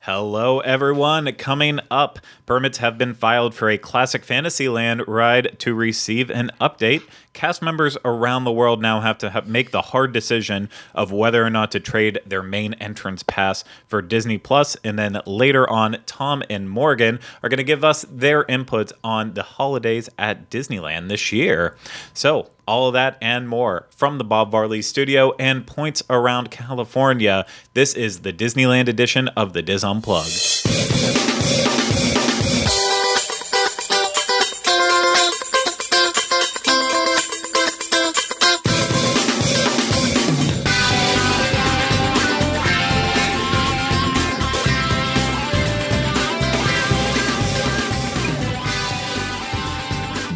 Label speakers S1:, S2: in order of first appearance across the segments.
S1: Hello, everyone. Coming up, permits have been filed for a Classic Fantasyland ride to receive an update. Cast members around the world now have to make the hard decision of whether or not to trade their main entrance pass for Disney Plus. And then later on, Tom and Morgan are going to give us their input on the holidays at Disneyland this year. So, all of that and more from the Bob Varley studio and points around California. This is the Disneyland edition of the Diz Unplugged.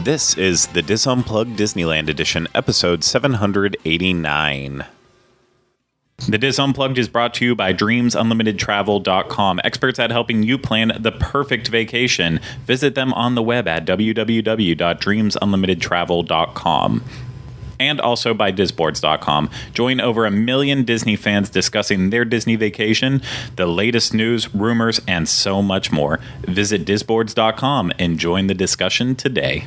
S1: This is the Diz Unplugged Disneyland Edition, episode 789. The Diz Unplugged is brought to you by DreamsUnlimitedTravel.com, experts at helping you plan the perfect vacation. Visit them on the web at www.DreamsUnlimitedTravel.com. And also by Disboards.com. Join over 1 million Disney fans discussing their Disney vacation, the latest news, rumors, and so much more. Visit Disboards.com and join the discussion today.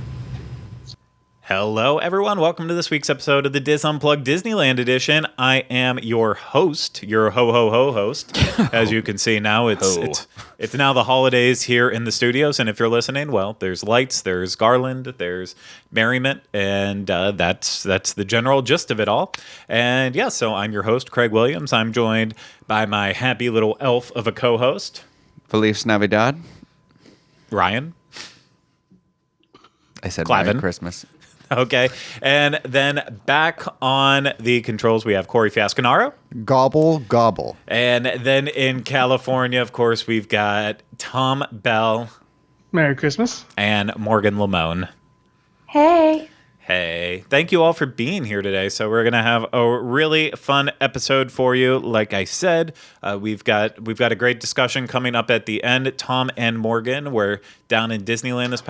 S1: Hello, everyone. Welcome to this week's episode of the Diz Unplugged Disneyland Edition. I am your host, your ho-ho-ho host. As you can see now, it's now the holidays here in the studios, and if you're listening, well, there's lights, there's garland, there's merriment, and that's the general gist of it all. And yeah, so I'm your host, Craig Williams. I'm joined by my happy little elf of a co-host,
S2: Feliz Navidad.
S1: Ryan.
S2: I said
S1: Clavin.
S2: Merry Christmas.
S1: Okay, and then back on the controls, we have Corey Fiasconaro.
S3: Gobble, gobble.
S1: And then in California, of course, we've got Tom Bell.
S4: Merry Christmas.
S1: And Morgan Lamone.
S5: Hey.
S1: Hey, thank you all for being here today. So we're going to have a really fun episode for you. Like I said, we've got a great discussion coming up at the end. Tom and Morgan were down in Disneyland this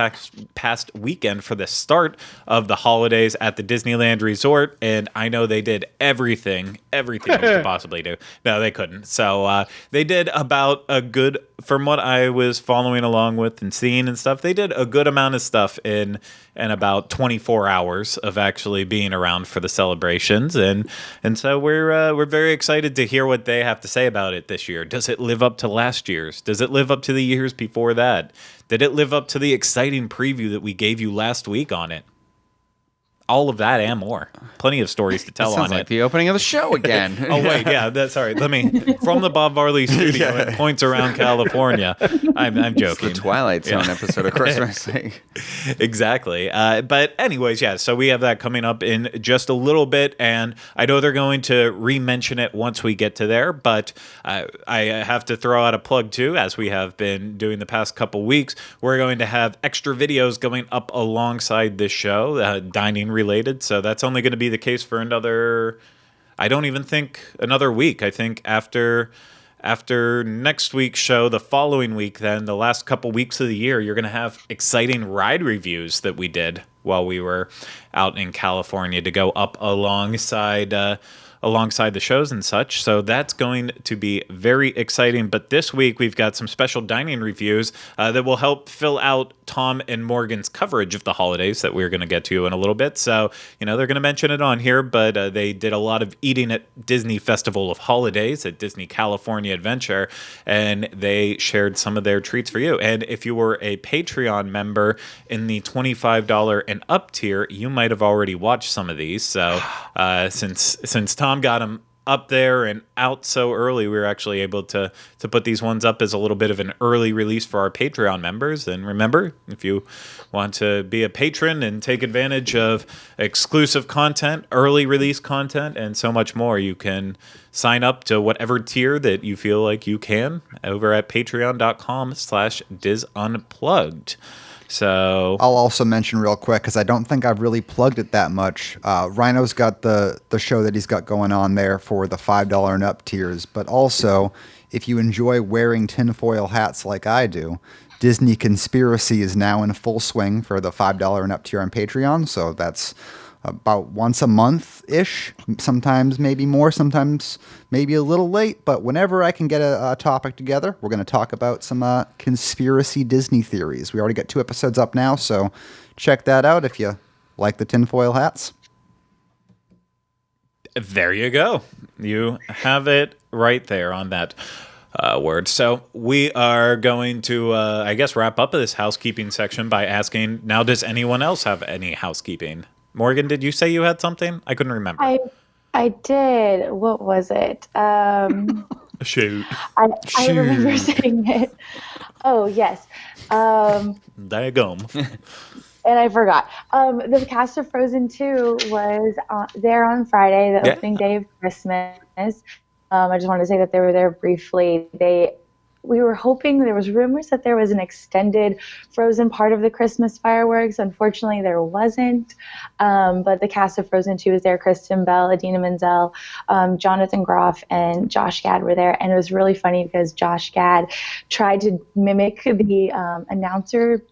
S1: past weekend for the start of the holidays at the Disneyland Resort, and I know they did everything they could possibly do. No, they couldn't. So they did about a good, from what I was following along with and seeing and stuff, they did a good amount of stuff in about 24 hours of actually being around for the celebrations, and so we're very excited to hear what they have to say about it this year. Does it live up to last year's? Does it live up to the years before that? Did it live up to the exciting preview that we gave you last week on it? All of that and more. Plenty of stories to tell on
S2: Sounds like
S1: it.
S2: the opening of the show again.
S1: Oh, wait, yeah, that's all right. Let me, from the Bob Varley studio at points around California. I'm joking.
S2: It's the Twilight Zone episode of Christmas.
S1: Exactly. But anyways, yeah, so we have that coming up in just a little bit, and I know they're going to re-mention it once we get to there, but I have to throw out a plug too, as we have been doing the past couple weeks. We're going to have extra videos going up alongside this show, dining related, so that's only going to be the case for another, I don't even think another week. I think after next week's show, the following week, then the last couple weeks of the year, you're going to have exciting ride reviews that we did while we were out in California to go up alongside the shows and such. So that's going to be very exciting. But this week we've got some special dining reviews that will help fill out Tom and Morgan's coverage of the holidays that we're going to get to in a little bit. So, they're going to mention it on here, but they did a lot of eating at Disney Festival of Holidays at Disney California Adventure, and they shared some of their treats for you. And if you were a Patreon member in the $25 and up tier, you might have already watched some of these. So since Tom got them up there and out so early, we were actually able to put these ones up as a little bit of an early release for our Patreon members. And remember, if you want to be a patron and take advantage of exclusive content, early release content, and so much more, you can sign up to whatever tier that you feel like you can over at patreon.com/DizUnplugged. So
S3: I'll also mention real quick, because I don't think I've really plugged it that much. Rhino's got the show that he's got going on there for the $5 and up tiers. But also, if you enjoy wearing tinfoil hats like I do, Disney Conspiracy is now in full swing for the $5 and up tier on Patreon. So that's about once a month ish. Sometimes maybe more, sometimes maybe a little late. But whenever I can get a topic together, we're going to talk about some conspiracy Disney theories. We already got 2 episodes up now, so check that out if you like the tinfoil hats.
S1: There you go. You have it right there on that word. So we are going to, I guess, wrap up this housekeeping section by asking, now, does anyone else have any housekeeping? Morgan, did you say you had something? I couldn't remember.
S4: I did. What was it?
S1: Shoot.
S4: I remember saying it. Oh, yes.
S1: Daggum.
S4: And I forgot. The cast of Frozen 2 was there on Friday, the opening day of Christmas. I just wanted to say that they were there briefly. We were hoping, there was rumors that there was an extended Frozen part of the Christmas fireworks. Unfortunately, there wasn't. But the cast of Frozen 2 was there. Kristen Bell, Idina Menzel, Jonathan Groff, and Josh Gad were there. And it was really funny because Josh Gad tried to mimic the announcer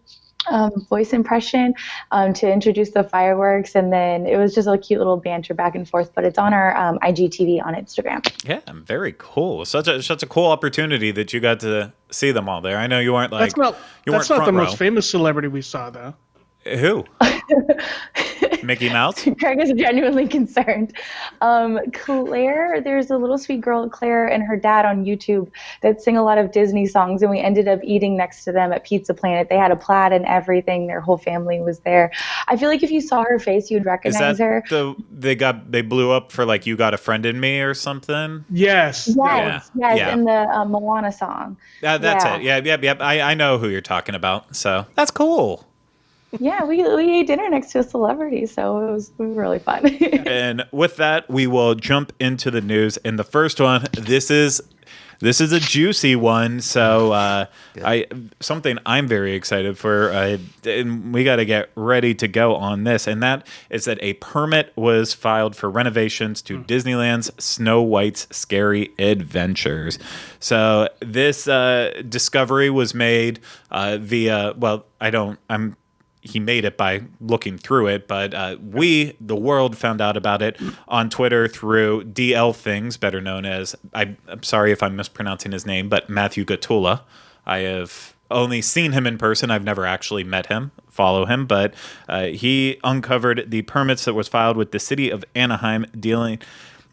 S4: voice impression to introduce the fireworks, and then it was just a cute little banter back and forth. But it's on our IGTV on Instagram.
S1: Yeah, very cool. Such a cool opportunity that you got to see them all there. I know you weren't like
S5: that's not the most famous celebrity we saw though.
S1: Who? Mickey Mouse?
S4: Craig is genuinely concerned. Claire, there's a little sweet girl, Claire, and her dad on YouTube that sing a lot of Disney songs, and we ended up eating next to them at Pizza Planet. They had a plaid and everything. Their whole family was there. I feel like if you saw her face, you'd recognize her.
S1: They blew up for like You Got a Friend in Me or something?
S5: Yes.
S4: Yes, in the Moana song.
S1: That's it. Yeah. I know who you're talking about, so that's cool.
S4: Yeah, we ate dinner next to a celebrity, so it was really fun.
S1: And with that, we will jump into the news. And the first one, this is a juicy one. So something I'm very excited for, and we got to get ready to go on this. And that is that a permit was filed for renovations to Disneyland's Snow White's Scary Adventures. So this discovery was made via, he made it by looking through it, but the world, found out about it on Twitter through DL Things, better known as, I'm sorry if I'm mispronouncing his name, but Matthew Gatula. I have only seen him in person. I've never actually met him, follow him, but he uncovered the permits that was filed with the city of Anaheim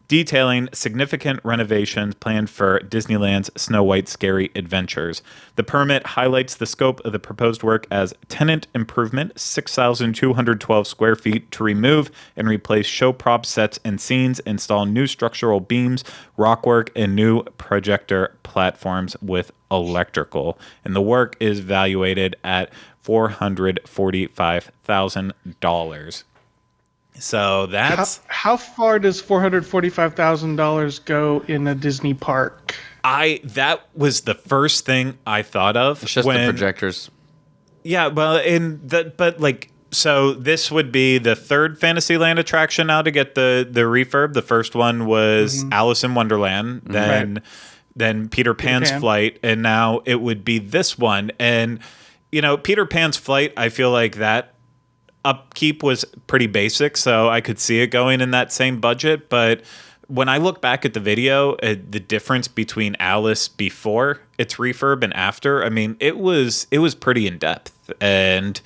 S1: detailing significant renovations planned for Disneyland's Snow White Scary Adventures. The permit highlights the scope of the proposed work as tenant improvement, 6,212 square feet to remove and replace show prop sets and scenes, install new structural beams, rockwork, and new projector platforms with electrical. And the work is valuated at $445,000. So that's
S5: how far does $445,000 go in a Disney park?
S1: That was the first thing I thought of.
S2: It's just the projectors.
S1: Yeah, well, so this would be the third Fantasyland attraction now to get the refurb. The first one was Alice in Wonderland, then Peter Pan's Flight, and now it would be this one. And Peter Pan's Flight, I feel like that upkeep was pretty basic, so I could see it going in that same budget. But when I look back at the video, the difference between Alice before its refurb and after, I mean, it was pretty in depth. And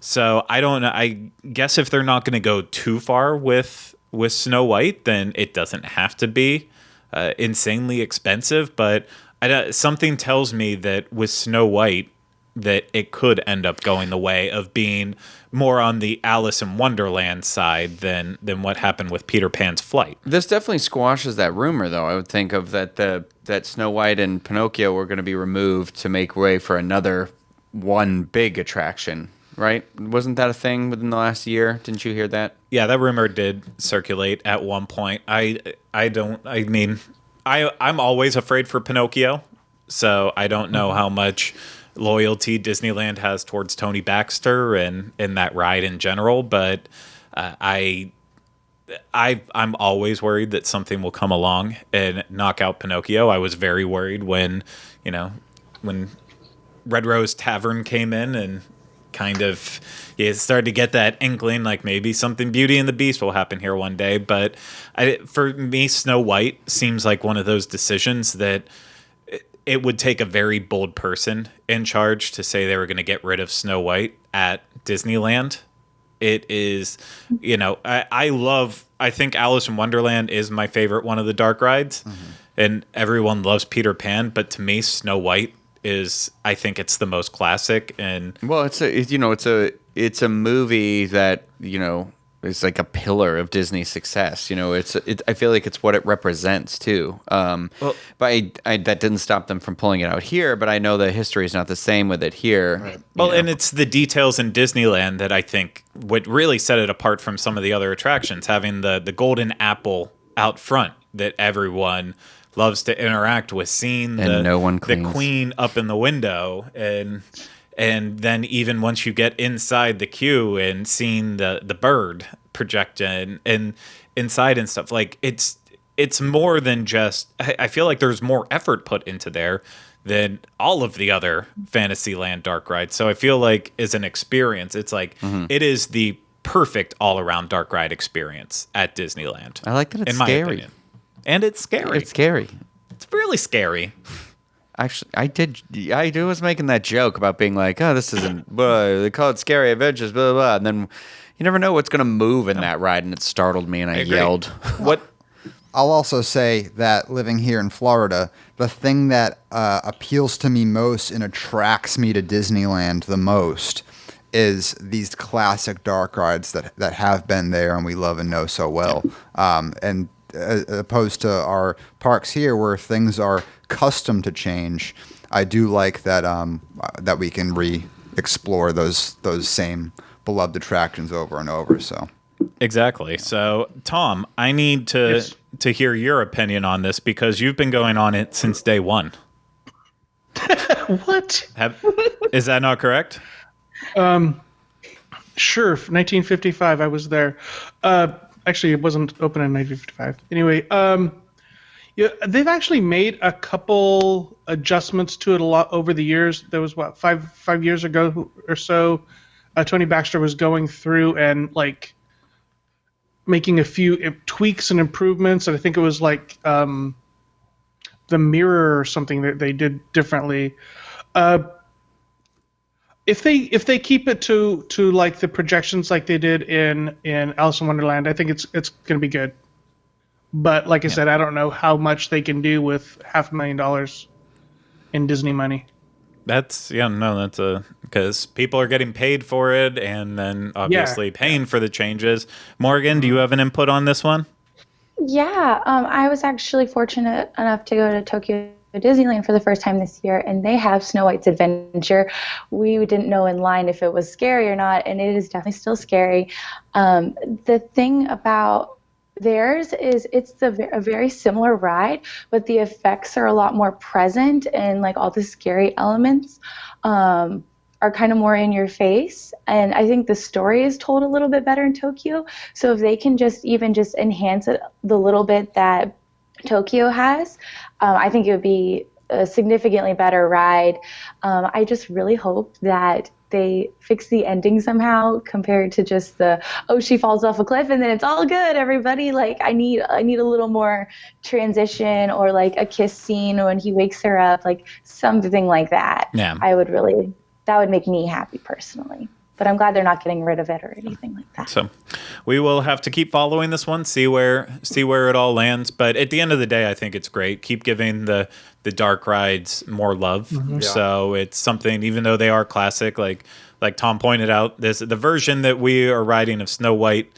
S1: so I don't know. I guess if they're not going to go too far with Snow White, then it doesn't have to be insanely expensive. But something tells me that with Snow White, that it could end up going the way of being more on the Alice in Wonderland side than what happened with Peter Pan's Flight.
S2: This definitely squashes that rumor, though. I would think of that Snow White and Pinocchio were going to be removed to make way for another one big attraction, right? Wasn't that a thing within the last year? Didn't you hear that?
S1: Yeah, that rumor did circulate at one point. I'm always afraid for Pinocchio, so I don't know how much loyalty Disneyland has towards Tony Baxter and that ride in general, but I'm always worried that something will come along and knock out Pinocchio. I was very worried when Red Rose Tavern came in and kind of you start to get that inkling like maybe something Beauty and the Beast will happen here one day. But for me, Snow White seems like one of those decisions that it would take a very bold person in charge to say they were going to get rid of Snow White at Disneyland. It is, I think Alice in Wonderland is my favorite one of the dark rides. And everyone loves Peter Pan, but to me, Snow White I think it's the most classic. And
S2: well, it's a movie that, is like a pillar of Disney's success. I feel like it's what it represents too. But that didn't stop them from pulling it out here. But I know the history is not the same with it here.
S3: Right.
S1: Well, and it's the details in Disneyland that I think would really set it apart from some of the other attractions. Having the golden apple out front that everyone loves to interact with, seeing the queen up in the window, and then even once you get inside the queue and seeing the bird projected and inside and stuff, like it's more than just, I feel like there's more effort put into there than all of the other Fantasyland dark rides. So I feel like as an experience, it's like it is the perfect all-around dark ride experience at Disneyland.
S2: I like that it's
S1: in my
S2: scary.
S1: opinion. And it's scary.
S2: It's scary.
S1: It's really scary.
S2: Actually, I was making that joke about being like, oh, this isn't, they call it Scary Adventures, blah, blah, blah. And then you never know what's going to move in that ride. And it startled me and I yelled.
S1: What?
S3: I'll also say that living here in Florida, the thing that appeals to me most and attracts me to Disneyland the most is these classic dark rides that have been there and we love and know so well. And opposed to our parks here where things are custom to change, I do like that that we can re-explore those same beloved attractions over and over. So
S1: exactly. So Tom, I need to hear your opinion on this because you've been going on it since day one.
S5: What?
S1: Is that not correct?
S5: Sure. 1955, I was there. Actually, it wasn't open in 1955. Anyway, they've actually made a couple adjustments to it a lot over the years. There was five years ago or so, Tony Baxter was going through and like making a few tweaks and improvements. And I think it was like the mirror or something that they did differently. If they keep it to like the projections like they did in Alice in Wonderland, I think it's going to be good. But like I said, I don't know how much they can do with $500,000 in Disney money.
S1: That's because people are getting paid for it and then obviously paying for the changes. Morgan, do you have an input on this one?
S4: Yeah, I was actually fortunate enough to go to Tokyo Disneyland for the first time this year, and they have Snow White's Adventure. We didn't know in line if it was scary or not, and it is definitely still scary. The thing about theirs is it's a very similar ride, but the effects are a lot more present, and like all the scary elements are kind of more in your face. And I think the story is told a little bit better in Tokyo. So if they can just enhance it the little bit that Tokyo has, I think it would be a significantly better ride. I just really hope that they fix the ending somehow compared to just she falls off a cliff and then it's all good, everybody. Like I need a little more transition or like a kiss scene when he wakes her up, like something like that.
S1: Yeah.
S4: That would make me happy personally. But I'm glad they're not getting rid of it or anything like that.
S1: So we will have to keep following this one, see where it all lands. But at the end of the day, I think it's great. Keep giving the dark rides more love. Mm-hmm. Yeah. So it's something, even though they are classic, like Tom pointed out, the version that we are riding of Snow White's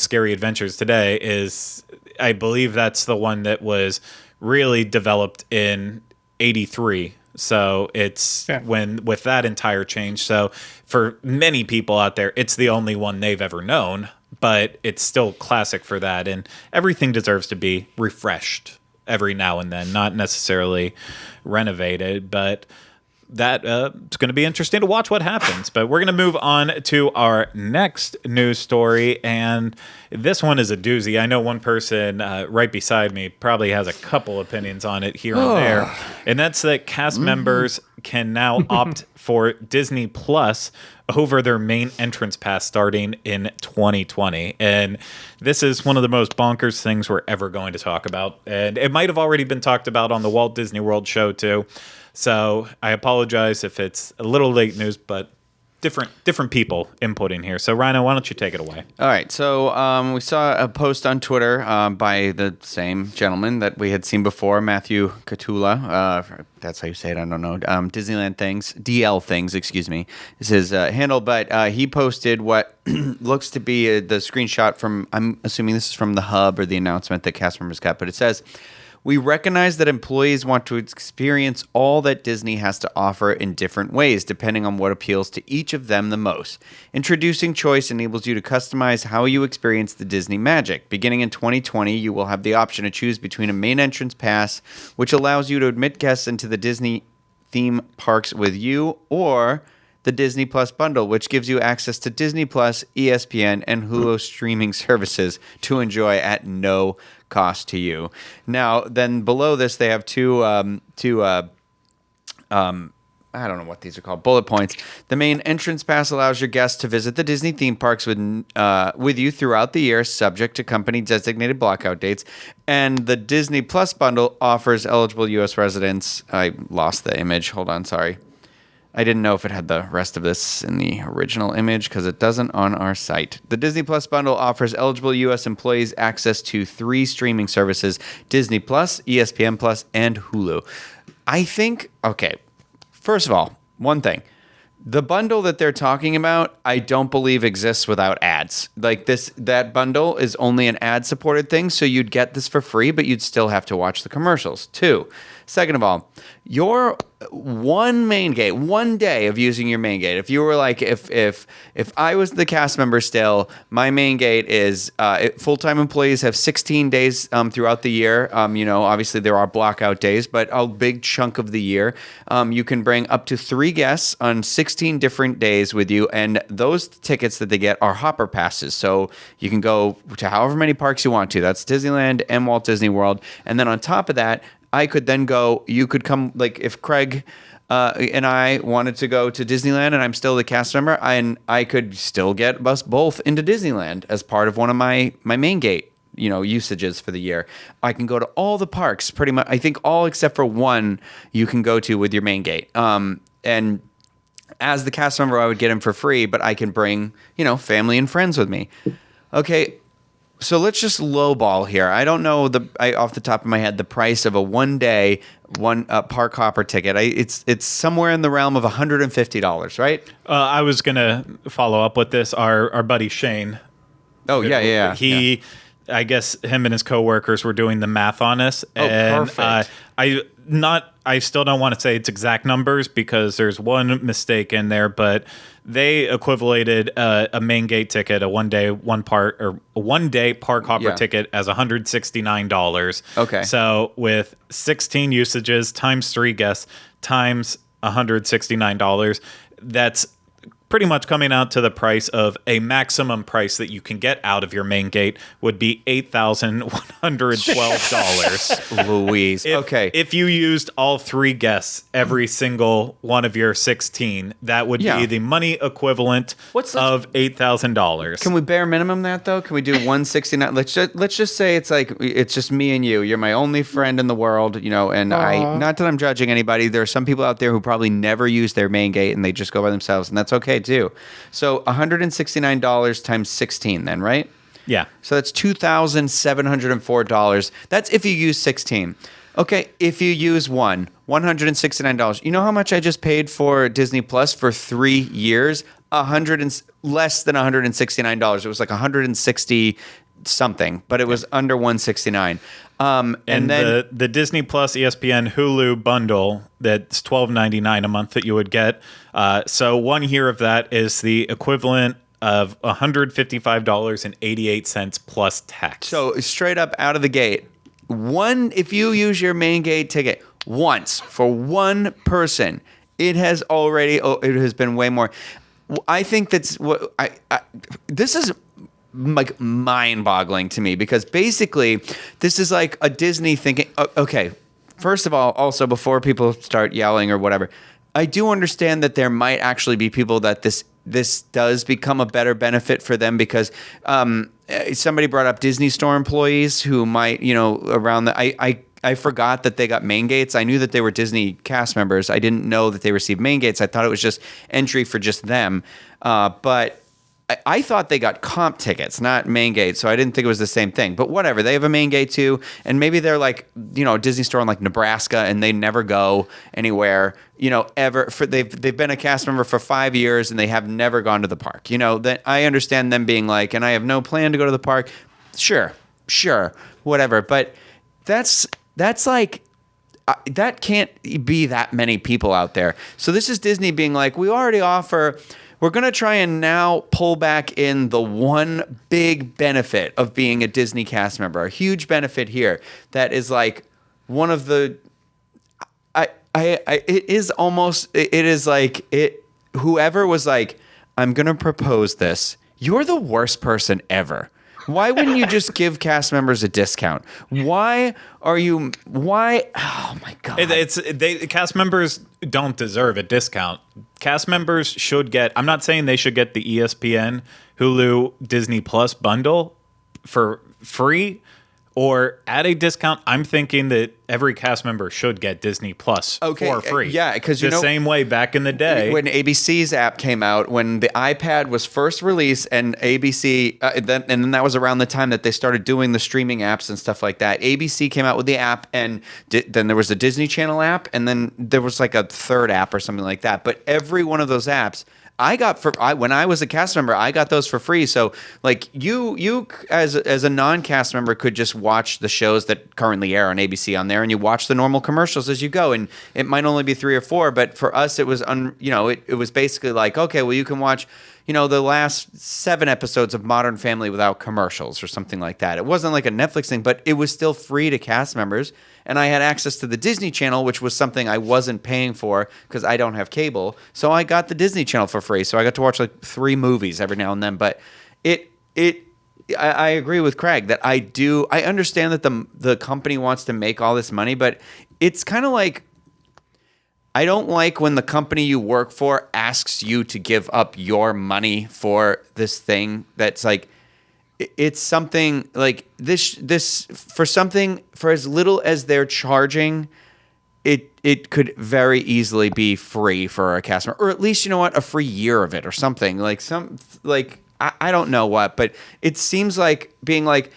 S1: Scary Adventures today is, I believe that's the one that was really developed in '83. So it's with that entire change. So for many people out there, it's the only one they've ever known, but it's still classic for that. And everything deserves to be refreshed every now and then, not necessarily renovated, but that it's going to be interesting to watch what happens. But we're going to move on to our next news story, and this one is a doozy. I know one person right beside me probably has a couple opinions on it here and there, and that's that cast members can now opt for Disney Plus over their main entrance pass starting in 2020. And this is one of the most bonkers things we're ever going to talk about. And it might have already been talked about on the Walt Disney World show too. So I apologize if it's a little late news, but different people inputting here. So Rhino, why don't you take it away?
S2: All right. So we saw a post on Twitter by the same gentleman that we had seen before, Matthew Catula. That's how you say it. I don't know. Disneyland Things, DL Things, excuse me, is his handle. But he posted what looks to be the screenshot from, I'm assuming this is from the hub or the announcement that cast members got. But it says, "We recognize that employees want to experience all that Disney has to offer in different ways, depending on what appeals to each of them the most. Introducing choice enables you to customize how you experience the Disney magic. Beginning in 2020, you will have the option to choose between a main entrance pass, which allows you to admit guests into the Disney theme parks with you, or the Disney Plus bundle, which gives you access to Disney Plus, ESPN, and Hulu streaming services to enjoy at no cost to you." Now, then below this, they have two I don't know what these are called, bullet points. "The main entrance pass allows your guests to visit the Disney theme parks with you throughout the year, subject to company designated blockout dates. And the Disney Plus bundle offers eligible U.S. residents." I lost the image. Hold on, sorry. I didn't know if it had the rest of this in the original image because it doesn't on our site. "The Disney Plus bundle offers eligible U.S. employees access to 3 streaming services: Disney Plus, ESPN Plus, and Hulu." I think, okay, first of all, one thing. The bundle that they're talking about, I don't believe exists without ads. Like that bundle is only an ad-supported thing, so you'd get this for free, but you'd still have to watch the commercials. Second of all, your one main gate, one day of using your main gate. If you were like, if I was the cast member still, my main gate is full-time employees have 16 days throughout the year. Obviously there are blockout days, but a big chunk of the year, you can bring up to 3 guests on 16 different days with you, and those tickets that they get are hopper passes. So you can go to however many parks you want to. That's Disneyland and Walt Disney World, and then on top of that, I could then go, you could come, like if Craig and I wanted to go to Disneyland and I'm still the cast member, I could still get us both into Disneyland as part of one of my main gate, usages for the year. I can go to all the parks pretty much. I think all except for one you can go to with your main gate. And as the cast member, I would get him for free, but I can bring, family and friends with me. Okay. So let's just lowball here. I don't know off the top of my head the price of a one-day park hopper ticket. It's somewhere in the realm of $150, right?
S1: I was gonna follow up with this. Our buddy Shane.
S2: Oh yeah.
S1: I guess him and his coworkers were doing the math on this. And,
S2: perfect.
S1: I still don't want to say it's exact numbers because there's one mistake in there, but they equivalated a main gate ticket, a one day park hopper ticket as $169.
S2: Okay.
S1: So with 16 usages times 3 guests times $169, that's pretty much coming out to the price of a maximum price that you can get out of your main gate would be $8,112.
S2: Louise. Okay.
S1: If you used all 3 guests, every single one of your 16, that would be the money equivalent of $8,000.
S2: Can we bare minimum that though? Can we do 169? Let's just say it's just me and you. You're my only friend in the world, and not that I'm judging anybody. There are some people out there who probably never use their main gate and they just go by themselves, and that's okay too. So $169 times 16 then, right?
S1: Yeah.
S2: So that's $2,704. That's if you use 16. Okay, if you use $169. You know how much I just paid for Disney Plus for 3 years? Less than $169. It was like 160 something, but it was under 169.
S1: And then the Disney Plus, ESPN, Hulu bundle, that's $12.99 a month that you would get. So 1 year of that is the equivalent of $155.88 plus tax.
S2: So straight up out of the gate, if you use your main gate ticket once for one person, it has been way more. I think that's what this is like mind-boggling to me, because basically this is like a Disney thinking, okay, first of all, also before people start yelling or whatever, I do understand that there might actually be people that this does become a better benefit for them because somebody brought up Disney Store employees who might, around the I forgot that they got main gates. I knew that they were Disney cast members. I didn't know that they received main gates. I thought it was just entry for just them. But I thought they got comp tickets, not main gate, so I didn't think it was the same thing. But whatever, they have a main gate too, and maybe they're like, Disney Store in like Nebraska, and they never go anywhere, ever. They've been a cast member for 5 years, and they have never gone to the park. That I understand them being like, and I have no plan to go to the park. Sure, whatever. But that's like. That can't be that many people out there. So this is Disney being like, we're going to try and now pull back in the one big benefit of being a Disney cast member, a huge benefit here that is like one of the, whoever was like, I'm going to propose this. You're the worst person ever. Why wouldn't you just give cast members a discount? Why? Oh my God.
S1: Cast members don't deserve a discount. Cast members should get, I'm not saying they should get the ESPN, Hulu, Disney Plus bundle for free or at a discount. I'm thinking that every cast member should get Disney Plus for free.
S2: Yeah, because
S1: the same way back in the day
S2: when ABC's app came out, when the iPad was first released, and ABC, then that was around the time that they started doing the streaming apps and stuff like that. ABC came out with the app, and then there was a Disney Channel app, and then there was like a third app or something like that. But every one of those apps, when I was a cast member, I got those for free. So like you as a non-cast member could just watch the shows that currently air on ABC on there, and you watch the normal commercials as you go, and it might only be 3 or 4, but for us it was it was basically like, okay, well, you can watch the last 7 episodes of Modern Family without commercials or something like that. It wasn't like a Netflix thing, but it was still free to cast members. And I had access to the Disney Channel, which was something I wasn't paying for because I don't have cable. So I got the Disney Channel for free. So I got to watch like 3 movies every now and then. But I agree with Craig that I understand that the company wants to make all this money, but it's kind of like, I don't like when the company you work for asks you to give up your money for this thing that's like, it's something like this for as little as they're charging, it could very easily be free for a cast member, or at least, a free year of it or something I don't know what, but it seems like being like,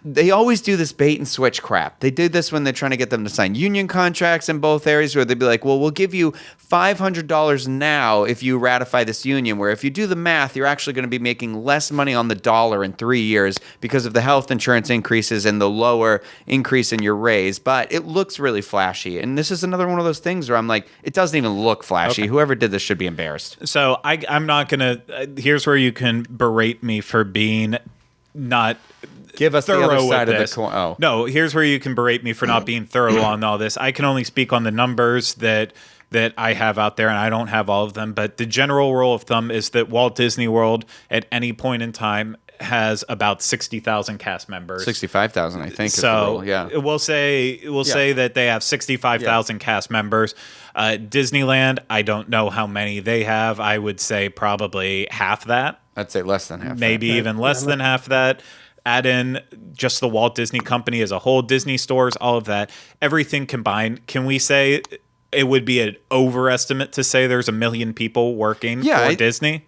S2: they always do this bait and switch crap. They did this when they're trying to get them to sign union contracts in both areas, where they'd be like, well, we'll give you $500 now if you ratify this union, where if you do the math, you're actually going to be making less money on the dollar in 3 years because of the health insurance increases and the lower increase in your raise. But it looks really flashy. And this is another one of those things where I'm like, it doesn't even look flashy. Okay. Whoever did this should be embarrassed.
S1: So I'm not going to, here's where you can berate me for being not
S2: give us the other side of the coin.
S1: Oh. No, here's where you can berate me for not being thorough on all this. I can only speak on the numbers that I have out there, and I don't have all of them. But the general rule of thumb is that Walt Disney World at any point in time has about 60,000 cast members.
S2: 65,000, I think.
S1: So
S2: is the rule. Yeah,
S1: we'll say that they have 65,000 cast members. Disneyland, I don't know how many they have. I would say probably half that.
S2: I'd say less than half.
S1: Maybe even less than half that. Add in just the Walt Disney Company as a whole, Disney stores, all of that, everything combined. Can we say it would be an overestimate to say there's 1 million people working for Disney?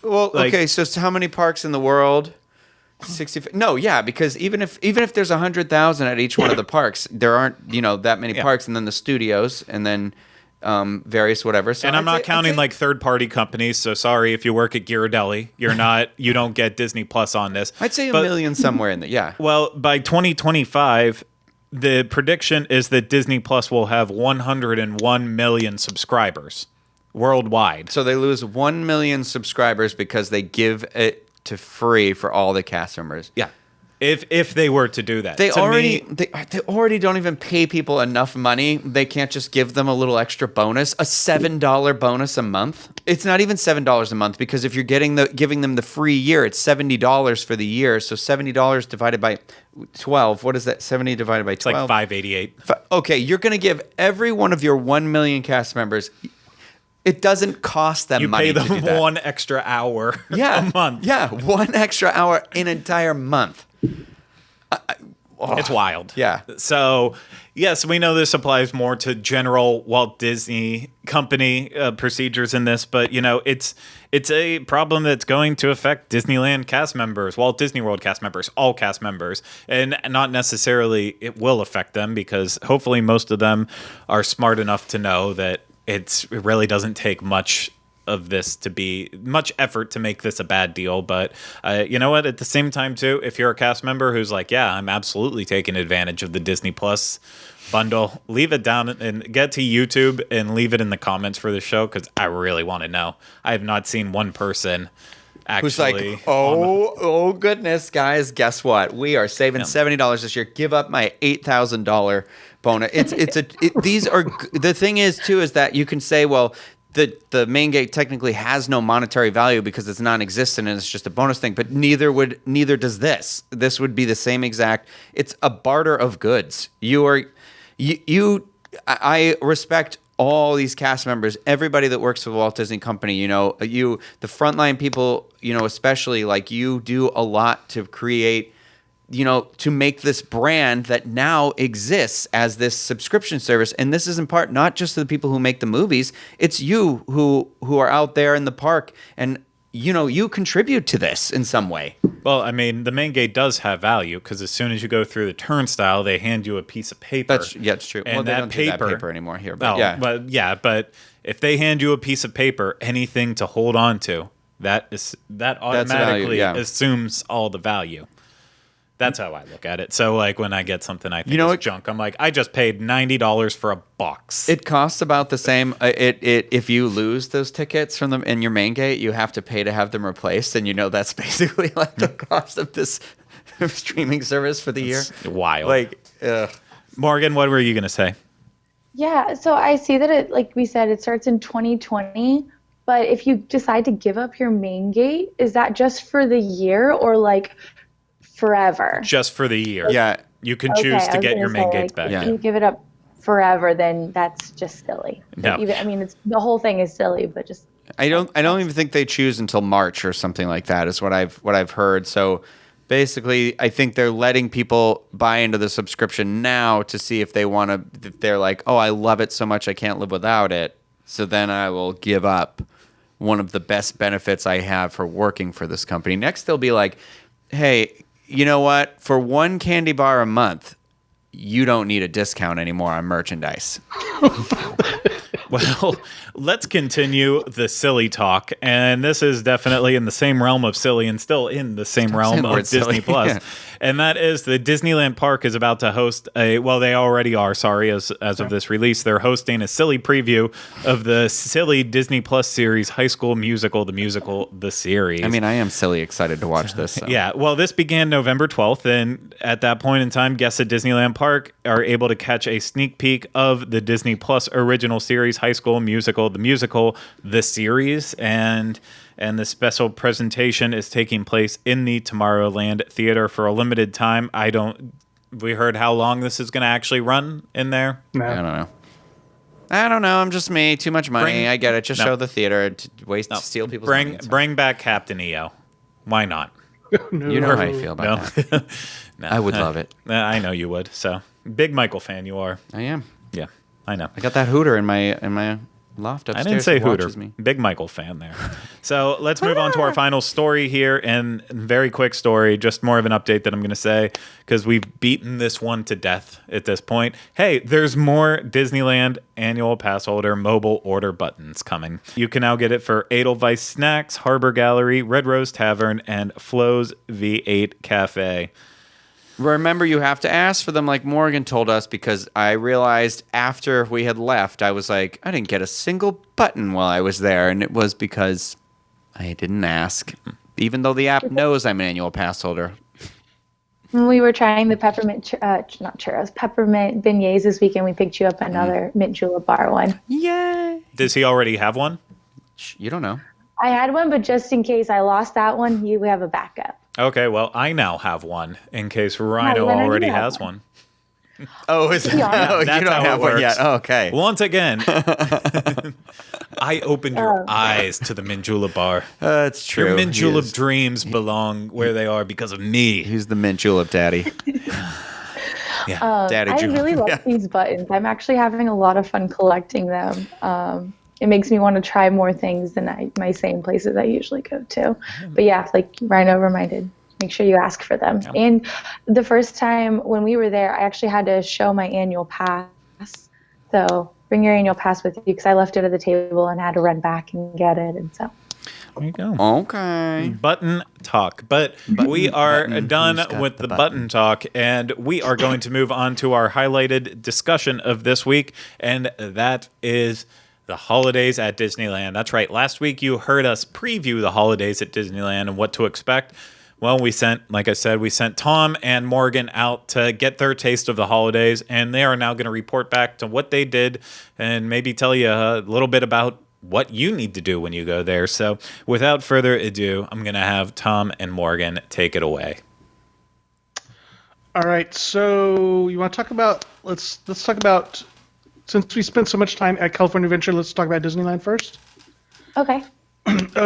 S2: Okay, so how many parks in the world? 65. No, yeah, because even if there's 100,000 at each one of the parks, there aren't that many parks, and then the studios, and then various whatever. So
S1: and I'm not counting like third-party companies. So sorry if you work at Ghirardelli, you don't get Disney Plus on this.
S2: I'd say 1 million somewhere in there. Yeah.
S1: Well, by 2025, the prediction is that Disney Plus will have 101 million subscribers worldwide.
S2: So they lose 1 million subscribers because they give it to free for all the cast members.
S1: Yeah. If they were to do that.
S2: They
S1: To
S2: already
S1: me,
S2: they already don't even pay people enough money. They can't just give them a little extra bonus, a $7 bonus a month. It's not even $7 a month because if you're giving them the free year, it's $70 for the year. So $70 divided by 12. What is that? 70 divided by 12.
S1: it's like $588.
S2: Okay, you're going to give every one of your 1 million cast members. It doesn't cost them
S1: You
S2: money
S1: pay
S2: to do
S1: them
S2: that.
S1: 1 extra hour
S2: a
S1: month.
S2: Yeah, 1 extra hour an entire month.
S1: It's wild.
S2: Yeah.
S1: So, yes, we know this applies more to general Walt Disney Company procedures in this, but it's a problem that's going to affect Disneyland cast members, Walt Disney World cast members, all cast members, and not necessarily it will affect them because hopefully most of them are smart enough to know that it really doesn't take much of this to be much effort to make this a bad deal. But you know what? At the same time, too, if you're a cast member who's like, yeah, I'm absolutely taking advantage of the Disney Plus bundle, leave it down and get to YouTube and leave it in the comments for the show because I really want to know. I have not seen one person actually.
S2: Who's like, oh goodness, guys, guess what? We are saving $70 this year. Give up my $8,000 bonus. These are the thing is too is that you can say, well, the main gate technically has no monetary value because it's non-existent and it's just a bonus thing. But neither does this. This would be the same exact. It's a barter of goods. I respect all these cast members, everybody that works for the Walt Disney Company, the frontline people, especially like you do a lot to create, to make this brand that now exists as this subscription service. And this is in part not just to the people who make the movies. It's you who are out there in the park and, you contribute to this in some way.
S1: Well, I mean, the main gate does have value because as soon as you go through the turnstile, they hand you a piece of paper.
S2: It's true.
S1: And
S2: well, they
S1: that
S2: don't do that paper anymore here. But
S1: but if they hand you a piece of paper, anything to hold on to, that automatically assumes all the value. That's how I look at it. So, like, when I get something I think is junk, I'm like, I just paid $90 for a box.
S2: It costs about the same. If you lose those tickets from them in your main gate, you have to pay to have them replaced, and that's basically like the cost of this streaming service for the year.
S1: Wild.
S2: Like,
S1: Morgan, what were you gonna say?
S4: Yeah, so I see that it, like we said, it starts in 2020. But if you decide to give up your main gate, is that just for the year or like forever?
S1: Just for the year.
S2: Yeah.
S1: You can choose to get your main gates back.
S2: Yeah.
S4: If you give it up forever, then that's just silly.
S1: No.
S4: The whole thing is silly, but just
S2: I don't even think they choose until March or something like that is what I've heard. So basically, I think they're letting people buy into the subscription now to see if they want to. If they're like, oh, I love it so much I can't live without it. So then I will give up one of the best benefits I have for working for this company. Next, they'll be like, hey, you know what? For one candy bar a month, you don't need a discount anymore on merchandise.
S1: Well, let's continue the silly talk. And this is definitely in the same realm of silly and still in the same realm of Disney Plus.
S2: Yeah.
S1: And that is the Disneyland Park is about to host they already are, as of this release. They're hosting a silly preview of the silly Disney Plus series, High School Musical, the series.
S2: I mean, I am silly excited to watch this. So.
S1: Yeah, well, this began November 12th, and at that point in time, guests at Disneyland Park are able to catch a sneak peek of the Disney Plus original series, High School Musical, the series, and the special presentation is taking place in the Tomorrowland Theater for a limited time. We heard how long this is going to actually run in there?
S5: No.
S2: I don't know. I'm just me. Too much money. I get it. Just show the theater. Steal people's money.
S1: Bring back Captain EO. Why not?
S5: No.
S2: You know how I feel about that.
S1: No.
S2: I would love it.
S1: I know you would. So, big Michael fan you are.
S2: I am.
S1: Yeah, I know.
S2: I got that Hooter in my loft upstairs.
S1: I didn't say
S2: who
S1: Hooter.
S2: watches me.
S1: Big Michael fan there. So let's move on to our final story here, and very quick story, just more of an update that I'm going to say, because we've beaten this one to death at this point. Hey, there's more Disneyland annual pass holder mobile order buttons coming. You can now get it for Edelweiss Snacks, Harbor Gallery, Red Rose Tavern, and Flo's V8 Cafe.
S2: Remember, you have to ask for them like Morgan told us, because I realized after we had left, I was like, I didn't get a single button while I was there. And it was because I didn't ask, even though the app knows I'm an annual pass holder.
S4: When we were trying the peppermint, not churros, peppermint beignets this weekend, we picked you up another mint julep bar one.
S2: Yay!
S1: Does he already have one?
S2: You don't know.
S4: I had one, but just in case I lost that one, we have a backup.
S1: Okay, well, I now have one in case Rhino
S4: when are you
S1: already
S4: have
S1: has one.
S2: Oh, is it?
S4: Yeah.
S2: Oh, you
S1: That's
S2: don't
S1: how
S2: have
S1: it
S2: one
S1: works.
S2: yet. Oh, okay.
S1: Once again, I opened your eyes to the mint julep bar.
S2: That's true.
S1: Your mint
S2: He
S1: julep
S2: is-
S1: dreams belong where they are because of me.
S2: He's the mint julep daddy.
S1: Yeah.
S2: Daddy
S4: I
S2: julep.
S4: really love
S2: Yeah.
S4: these buttons. I'm actually having a lot of fun collecting them. It makes me want to try more things than my same places I usually go to. But yeah, like Rhino reminded, make sure you ask for them. And the first time when we were there, I actually had to show my annual pass. So bring your annual pass with you because I left it at the table and had to run back and get it. And so
S1: There you go.
S2: Okay.
S1: Button talk. But we are
S2: button.
S1: done
S2: Who's got
S1: with
S2: the
S1: the
S2: button?
S1: button talk, and we are going to move on to our highlighted discussion of this week, and that is the holidays at Disneyland. That's right. Last week you heard us preview the holidays at Disneyland and what to expect. Well, we sent Tom and Morgan out to get their taste of the holidays, and they are now going to report back to what they did and maybe tell you a little bit about what you need to do when you go there. So without further ado, I'm going to have Tom and Morgan take it away.
S5: All right, so you want to talk about let's talk about, since we spent so much time at California Adventure, let's talk about Disneyland first.
S4: okay.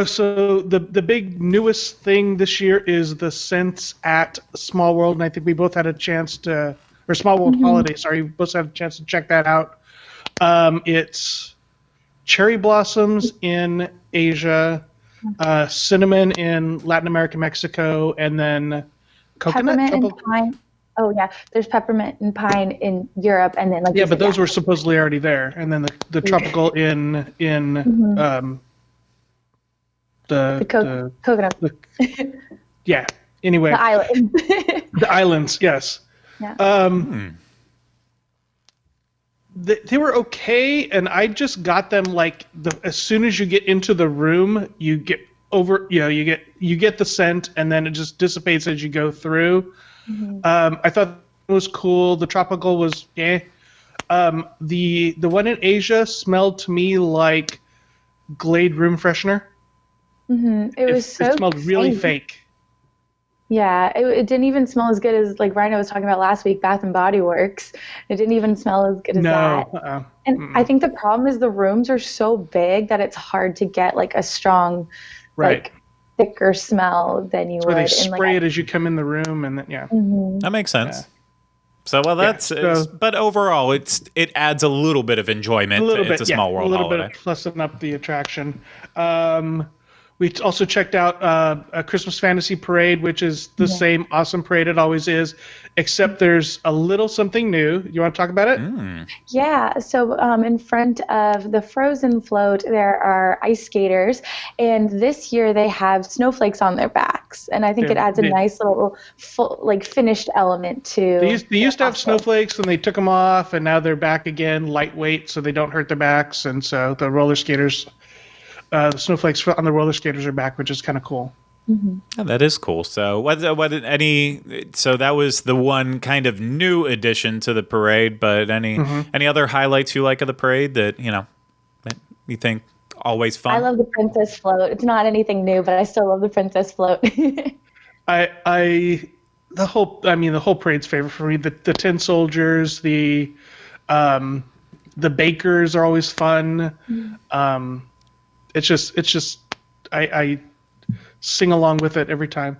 S5: So the big newest thing this year is the Scents at Small World, and I think we both had a chance to, or Small World Holiday, sorry, we both had a chance to check that out. It's cherry blossoms in Asia, cinnamon in Latin America, Mexico, and then coconut.
S4: Peppermint and
S5: tropical-
S4: pine. Oh yeah, there's peppermint and pine in Europe, and then like
S5: Yeah,
S4: you
S5: but
S4: said,
S5: those were supposedly already there, and then the tropical in
S4: the coconut,
S5: yeah. Anyway,
S4: the island.
S5: the islands, yes.
S4: Yeah.
S5: They were okay, and I just got them like as soon as you get into the room, you get you get the scent, and then it just dissipates as you go through. I thought it was cool. The tropical was The one in Asia smelled to me like Glade room freshener.
S4: It was so
S5: it smelled really
S4: crazy.
S5: fake.
S4: Yeah, it didn't even smell as good as like Rhino was talking about last week, Bath and Body Works. It didn't even smell as good as that.
S5: No.
S4: And I think the problem is the rooms are so big that it's hard to get like a strong,
S5: Right.
S4: like thicker smell than you
S5: Where
S4: would.
S5: they spray it as you come in the room, and then
S1: That makes sense. So, well, that's
S5: so-
S1: but overall, it adds a little bit of enjoyment
S5: a little
S1: to
S5: bit,
S1: it's a small world
S5: a little
S1: holiday.
S5: bit of plussing up the attraction. We also checked out a Christmas Fantasy Parade, which is the same awesome parade it always is, except there's a little something new. You want to talk about it?
S4: Yeah, so in front of the Frozen float, there are ice skaters, and this year they have snowflakes on their backs, and I think it adds a nice little finished element to.
S5: They used to have snowflakes, and they took them off, and now they're back again, lightweight, so they don't hurt their backs, and so the roller skaters. The snowflakes on the roller skaters are back, which is kind of cool.
S1: Oh, that is cool. So, so that was the one kind of new addition to the parade. But any other highlights you like of the parade that that you think always fun?
S4: I love the Princess Float. It's not anything new, but I still love the Princess Float.
S5: The whole parade's favorite for me. The tin soldiers, the bakers are always fun. It's just I sing along with it every time.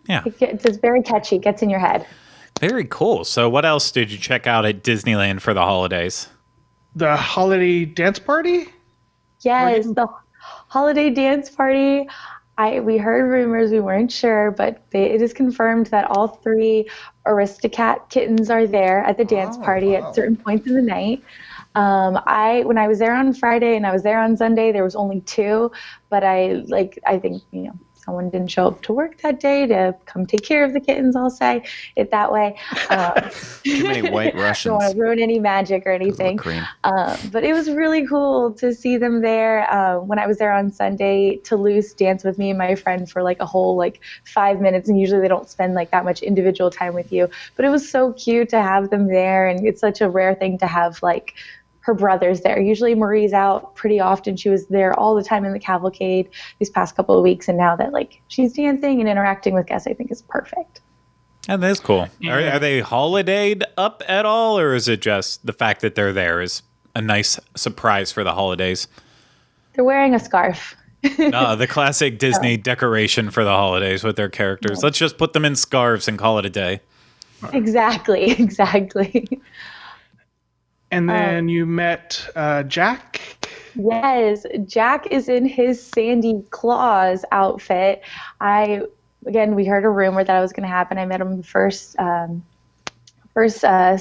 S1: Yeah,
S4: it's very catchy. Gets in your head.
S1: Very cool. So, what else did you check out at Disneyland for the holidays?
S5: The holiday dance party?
S4: Yes, the holiday dance party. We heard rumors, we weren't sure, but it is confirmed that all 3 Aristocat kittens are there at the dance party at certain points in the night. When I was there on Friday and I was there on Sunday, there was only 2, but I think someone didn't show up to work that day to come take care of the kittens, I'll say it that way.
S2: Too many white Russians.
S4: Don't want to ruin any magic or anything. But it was really cool to see them there. When I was there on Sunday, Toulouse danced with me and my friend for like a whole 5 minutes, and usually they don't spend like that much individual time with you. But it was so cute to have them there, and it's such a rare thing to have like her brothers there. Usually Marie's out pretty often. She was there all the time in the cavalcade these past couple of weeks, and now that like she's dancing and interacting with guests, I think is perfect.
S1: And that's cool. Are they holidayed up at all, or is it just the fact that they're there is a nice surprise for the holidays?
S4: They're wearing a scarf.
S1: The classic Disney decoration for the holidays with their characters. Let's just put them in scarves and call it a day.
S4: Exactly.
S5: And then you met Jack.
S4: Yes, Jack is in his Sandy Claus outfit. We heard a rumor that it was going to happen. I met him the first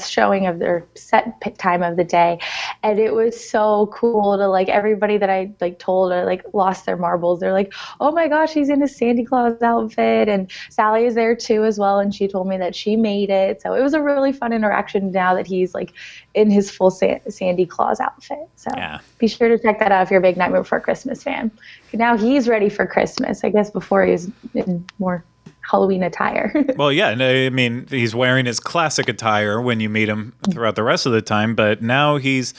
S4: showing of their set time of the day, and it was so cool to like everybody that I like told lost their marbles. They're like, oh my gosh, he's in his Santa Claus outfit, and Sally is there too as well, and she told me that she made it. So it was a really fun interaction now that he's like in his full Sandy Claus outfit. So Be sure to check that out if you're a big Nightmare Before Christmas fan. Now he's ready for Christmas. I guess before he was in more Halloween attire.
S1: Well, yeah, I mean, he's wearing his classic attire when you meet him throughout the rest of the time, but now he's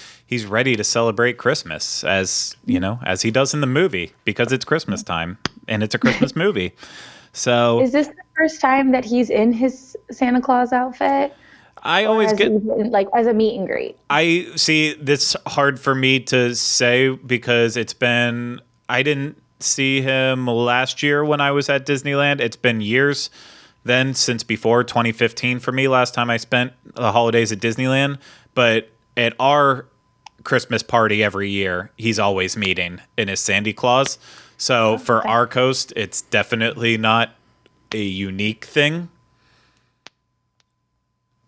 S1: ready to celebrate Christmas as he does in the movie, because it's Christmas time and it's a Christmas movie. So
S4: is this the first time that he's in his Santa Claus outfit?
S1: I always get
S4: as a meet and greet.
S1: I see this hard for me to say because I didn't see him last year when I was at Disneyland. It's been years then since before 2015 for me, last time I spent the holidays at Disneyland. But at our Christmas party every year, he's always meeting in his Sandy Claus. So for our coast, it's definitely not a unique thing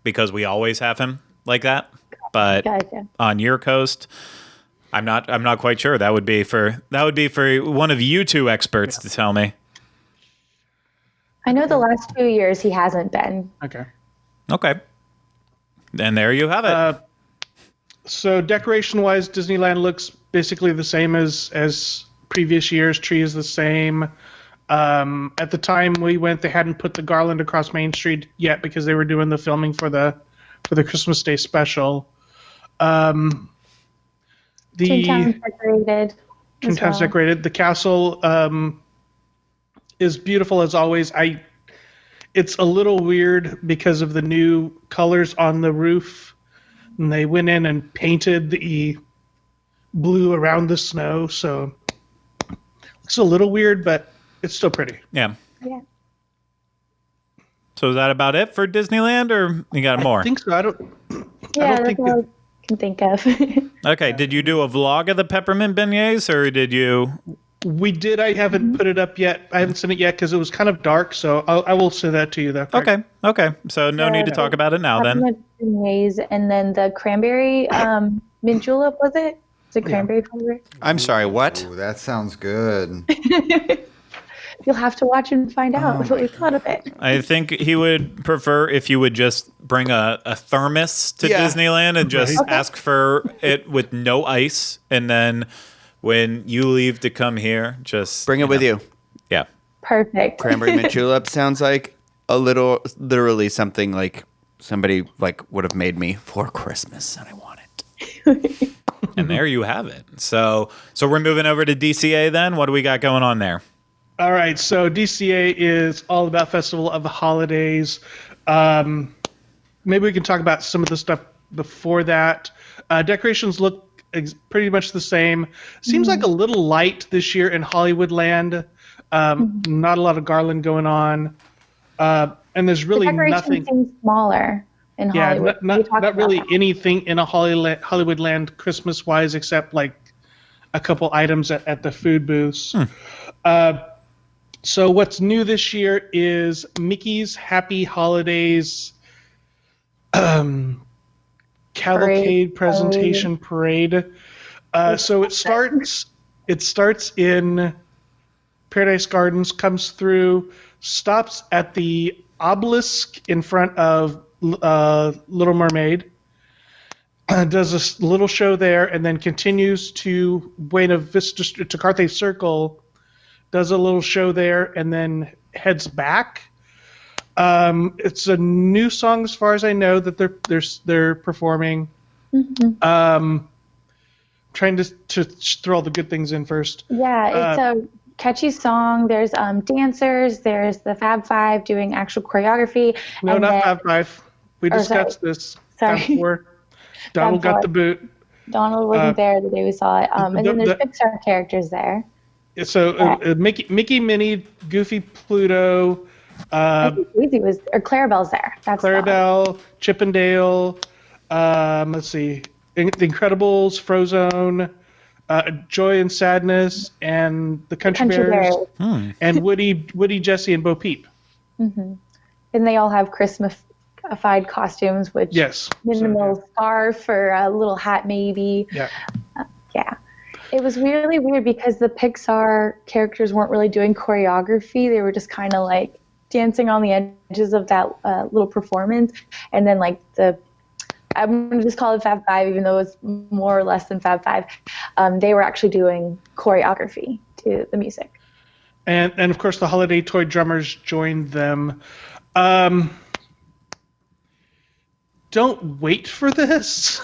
S1: because we always have him like that. But on your coast, I'm not quite sure. That would be for one of you two experts to tell me.
S4: I know the last 2 years he hasn't been.
S1: Okay. And there you have it.
S5: So decoration-wise, Disneyland looks basically the same as previous years. Tree is the same. At the time we went, they hadn't put the garland across Main Street yet because they were doing the filming for the Christmas Day special.
S4: Toontown's decorated.
S5: Toontown's decorated. The castle is beautiful as always. It's a little weird because of the new colors on the roof, and they went in and painted the blue around the snow, so it's a little weird, but it's still pretty.
S1: Yeah. So is that about it for Disneyland, or you got more?
S5: I think so. I don't think
S4: all I can think of.
S1: Okay. Did you do a vlog of the peppermint beignets, or did you?
S5: We did. I haven't put it up yet. I haven't sent it yet because it was kind of dark. So I will send that to you though.
S1: Okay. So no need to talk about it now then.
S4: Beignets, and then the cranberry mint julep, was it? Is it cranberry flavor?
S2: I'm sorry, what?
S3: Ooh, that sounds good.
S4: You'll have to watch and find out what you thought of it.
S1: I think he would prefer if you would just bring a thermos to Disneyland and just ask for it with no ice. And then when you leave to come here, just
S2: bring it with you.
S1: Yeah.
S4: Perfect.
S2: Cranberry mint julep sounds like literally something like somebody would have made me for Christmas, and I want it.
S1: And there you have it. So we're moving over to DCA then. What do we got going on there?
S5: All right, so DCA is all about Festival of the Holidays. Maybe we can talk about some of the stuff before that. Decorations look pretty much the same. Seems like a little light this year in Hollywoodland. Not a lot of garland going on. And there's really nothing.
S4: Seems smaller in Hollywood.
S5: Not really anything in a Hollywoodland Christmas-wise except like a couple items at the food booths. So what's new this year is Mickey's Happy Holidays Cavalcade Presentation Parade. So it starts in Paradise Gardens, comes through, stops at the obelisk in front of Little Mermaid, does a little show there, and then continues to Buena Vista to Carthay Circle, does a little show there, and then heads back. It's a new song as far as I know that they're performing. Trying to throw all the good things in first.
S4: Yeah, it's a catchy song. There's dancers. There's the Fab Five doing actual choreography.
S5: No, not Fab Five. We discussed this.
S4: Sorry.
S5: Fab Four. Donald got the boot.
S4: Donald wasn't there the day we saw it. And then there's Pixar characters there.
S5: So Mickey, Minnie, Goofy, Pluto.
S4: Clarabelle's there. That's
S5: Clarabelle, Chippendale. Let's see. The Incredibles, Frozone, Joy and Sadness, and the Country Bears. And Woody, Jesse, and Bo Peep.
S4: And they all have Christmas-ified costumes, which minimal scarf or a little hat maybe.
S5: Yeah.
S4: Yeah. It was really weird because the Pixar characters weren't really doing choreography. They were just kind of like dancing on the edges of that little performance. And then like I'm going to just call it Fab Five, even though it's more or less than Fab Five. They were actually doing choreography to the music.
S5: And of course, the Holiday Toy Drummers joined them. Don't wait for this.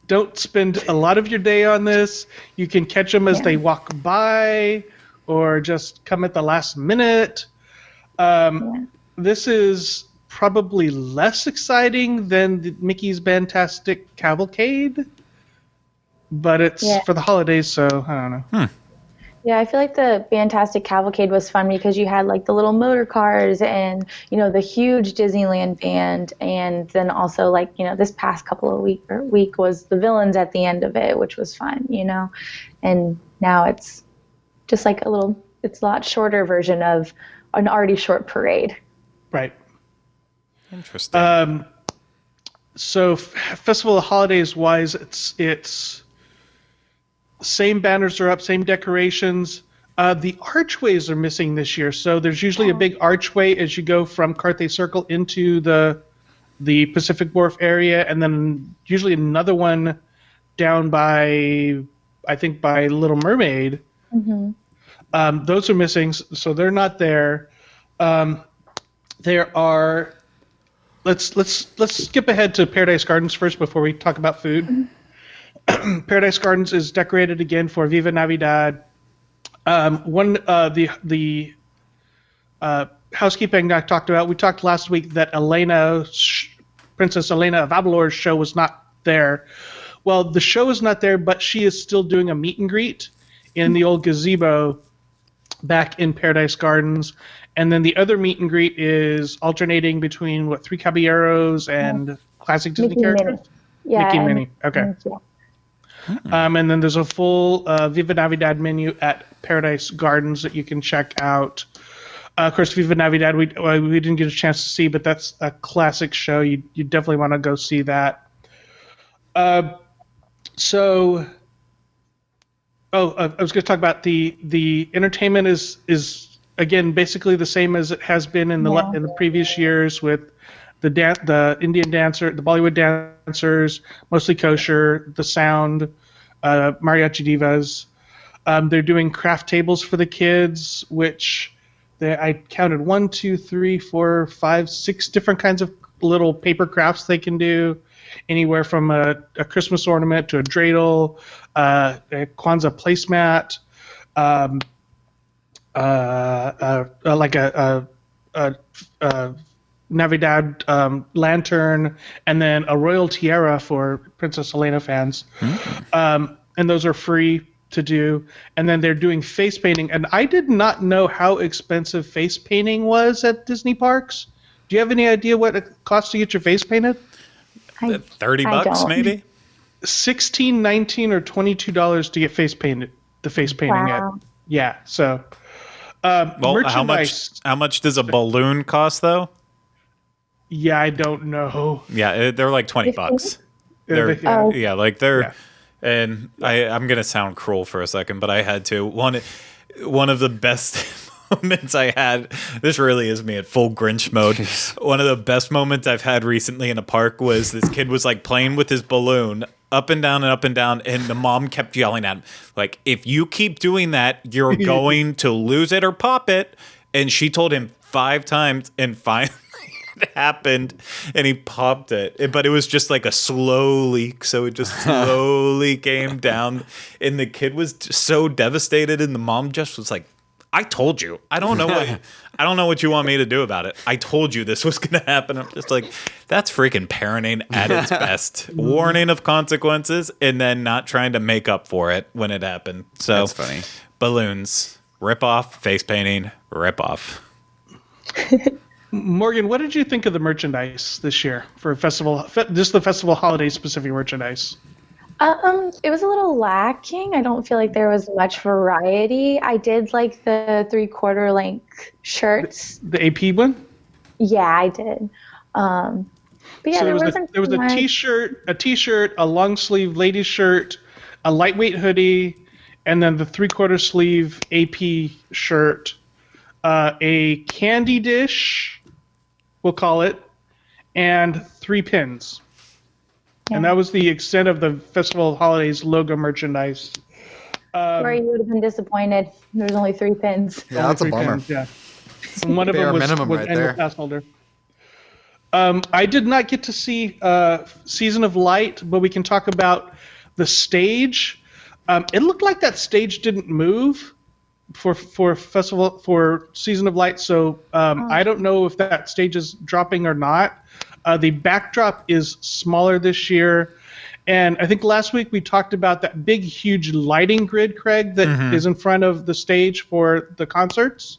S5: Don't spend a lot of your day on this. You can catch them as they walk by or just come at the last minute. This is probably less exciting than the Mickey's Fantastic Cavalcade, but it's for the holidays, so I don't know.
S4: Yeah, I feel like the Fantastic Cavalcade was fun because you had like the little motor cars and, the huge Disneyland band. And then also like, this past couple of week was the villains at the end of it, which was fun, and now it's just like it's a lot shorter version of an already short parade.
S5: Right.
S1: Interesting.
S5: So Festival of Holidays wise, it's same banners are up, same decorations. The archways are missing this year. So there's usually a big archway as you go from Carthay Circle into the Pacific Wharf area, and then usually another one down by Little Mermaid. Those are missing, so they're not there. There are. Let's skip ahead to Paradise Gardens first before we talk about food. Paradise Gardens is decorated again for Viva Navidad. The housekeeping I talked about. We talked last week that Princess Elena of Avalor's show was not there. Well, the show is not there, but she is still doing a meet and greet in the old gazebo back in Paradise Gardens. And then the other meet and greet is alternating between Three Caballeros and classic Disney characters? Mickey and Minnie. Okay. And then there's a full Viva Navidad menu at Paradise Gardens that you can check out. Of course, Viva Navidad we didn't get a chance to see, but that's a classic show. You definitely want to go see that. I was going to talk about the entertainment is again basically the same as it has been in the previous years with the Indian dancer, the Bollywood dancers, mostly kosher, the sound, mariachi divas. They're doing craft tables for the kids, which I counted 1, 2, 3, 4, 5, 6 different kinds of little paper crafts they can do, anywhere from a Christmas ornament to a dreidel, a Kwanzaa placemat, like a Navidad lantern, and then a royal tiara for Princess Elena fans. And those are free to do. And then they're doing face painting. And I did not know how expensive face painting was at Disney parks. Do you have any idea what it costs to get your face painted?
S1: $30 maybe?
S5: $16, $19, or $22 to get face painted. The face painting at so.
S1: Well, how much does a balloon cost though?
S5: Yeah, I don't know.
S1: Yeah, they're like $20. And I'm gonna sound cruel for a second, but I had to. One of the best moments I had, this really is me at full Grinch mode. One of the best moments I've had recently in a park was this kid was like playing with his balloon up and down and up and down, and the mom kept yelling at him, like, if you keep doing that, you're going to lose it or pop it. And she told him 5 times, and finally it happened, and he popped it. But it was just like a slow leak, so it just slowly came down, and the kid was so devastated, and the mom just was like, I told you. I don't know what you want me to do about it. I told you this was going to happen. I'm just like, that's freaking parenting at its best. Warning of consequences and then not trying to make up for it when it happened. So
S2: That's funny.
S1: Balloons, rip off, face painting, rip off.
S5: Morgan, what did you think of the merchandise this year for festival? Just the festival holiday specific merchandise.
S4: It was a little lacking. I don't feel like there was much variety. I did like the 3/4 length shirts.
S5: The AP one?
S4: Yeah, I did. But yeah,
S5: So
S4: there wasn't
S5: there was
S4: too
S5: a
S4: much.
S5: t-shirt, a long sleeve ladies shirt, a lightweight hoodie, and then the 3/4 sleeve AP shirt, a candy dish, we'll call it, and 3 pins.
S4: Yeah.
S5: And that was the extent of the Festival Holidays logo merchandise.
S4: Where you would have been disappointed. There was only 3 pins.
S3: Yeah, that's a
S5: 3
S3: bummer.
S5: pins, yeah. And one of
S2: Bare
S5: them was
S2: minimum right
S5: annual
S2: there.
S5: pass holder. I did not get to see Season of Light, but we can talk about the stage. It looked like that stage didn't move for Season of Light, so I don't know if that stage is dropping or not. The backdrop is smaller this year, and I think last week we talked about that big, huge lighting grid, Craig, that is in front of the stage for the concerts.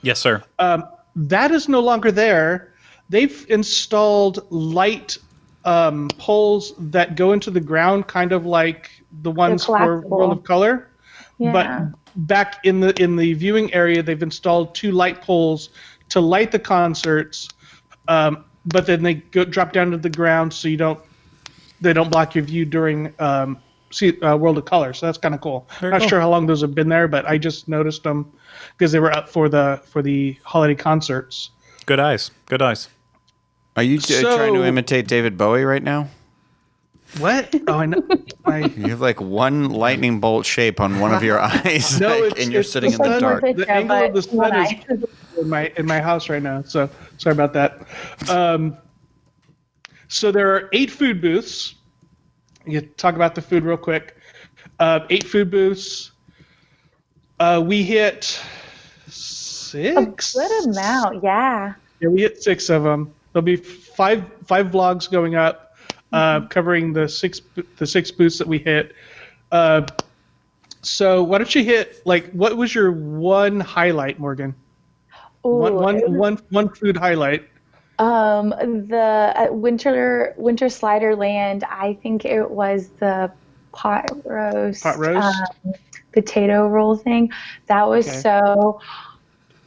S1: Yes, sir.
S5: That is no longer there. They've installed light poles that go into the ground, kind of like the ones for
S4: collapsible.
S5: World of Color.
S4: Yeah.
S5: But back in the viewing area, they've installed 2 light poles to light the concerts. But then they drop down to the ground, so they don't block your view during World of Color. So that's kind of cool. Not sure how long those have been there, but I just noticed them because they were up for the holiday concerts.
S1: Good eyes. Good eyes.
S2: Are you
S5: So-
S2: trying to imitate David Bowie right now?
S5: What? Oh, I know.
S2: You have like one lightning bolt shape on one of your eyes,
S5: No,
S2: like,
S5: it's-
S2: and you're
S5: it's
S2: sitting in
S4: like
S2: the
S4: my
S2: dark.
S4: picture,
S5: The angle of the
S4: but one
S5: sun
S4: eye.
S5: is in my house right now. So sorry about that. So there are 8 food booths. You talk about the food real quick. 8 food booths. We hit 6.
S4: A good amount, yeah.
S5: Yeah, we hit 6 of them. There'll be five vlogs going up, covering the six booths that we hit. So why don't you hit, like, what was your one highlight, Morgan?
S4: Ooh,
S5: One food highlight.
S4: The at Winter Sliderland, I think it was the pot roast, potato roll thing. That was
S5: Okay.
S4: so